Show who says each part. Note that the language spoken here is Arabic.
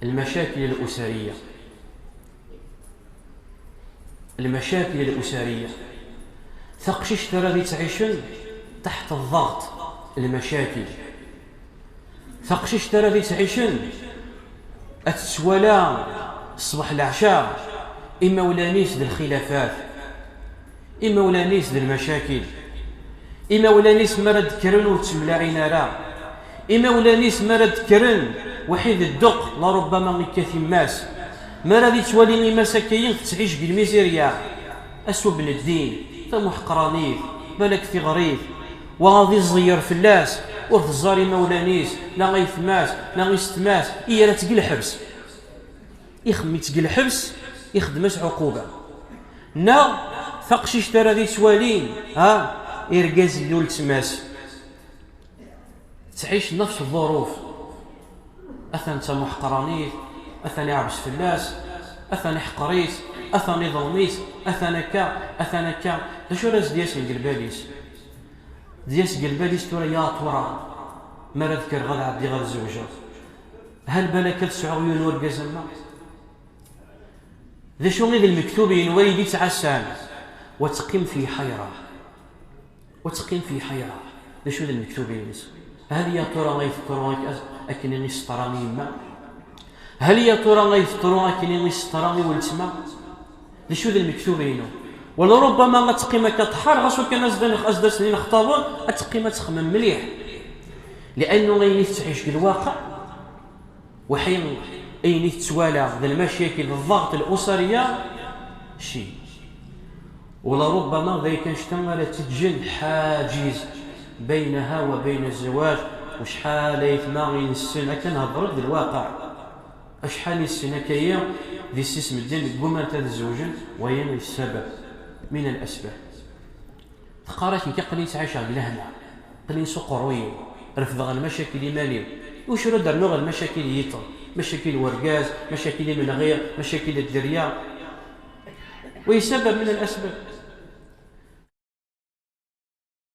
Speaker 1: المشاكل الأسرية. المشاكل الأسرية ثقشش ترى تعيشن تحت الضغط. المشاكل ثقشش ترى تعيشن أتسولا الصبح العشاء، إما ولا نيس ذي الخلافات، إما ولا نيس ذي المشاكل، إما ولا نيس مرد كرن وتملاعين راه، إما ولا نيس مرد كرن وحيد الدق لربما مكاثي ماس ما راضي توالي مساكين تعيش بالميزيريا أسوأ بن الدين محقرانيف بالك في غريب وغادي الزير في اللاس ورث الزاري مولانيس لا غيثماس لا غيستماس إيا لا تقل حبس يخمي تقل حبس يخدمش عقوبة نا ثقشيش ترى ذي توالين إرقاز يول تماس تعيش نفس الظروف أثن محقرانيف أثني عبس في اللاس أثني حقريس أثني ظلميس أثني كا لشو راس دياس قلباليس دياس قلباليس تورا يا تورا ما نذكر غدا عبدي غير الزوجة هل بالك تسعوين ورقازنا ذا شو غير المكتوبين ويدي تعسان وتقيم في حيرة ذا شو ذا المكتوبين هل يا ترى غيفطروا أكنني سطراني ما هل يا ترى غيفطروا أكنني سطراني والتما ذا شو ذا المكتوبين ولربما غتقيم كتحار غاسو كان أزدا سنين خطابون أتقيم تخمم مليح لأنه غيني تعيش بالواقع وحين أيني تتوالى ذا المشاكل الضغط الأسرية شيء ولربما ذا كنشتمل تتجن حاجز بينها وبين الزواج وشحال يثماغي السنة كنهضر بالواقع أشحال السنة كيا ذي السيسم الدين قوما تتزوجن وين السبب من الأسباب تقارك كقلي تعيش على هنا قلي سقروي رفض المشاكل مالي وش رد نوع المشاكل يطل مشاكل ورقاز مشاكل من غير مشاكل الدريا ويسبب من الأسباب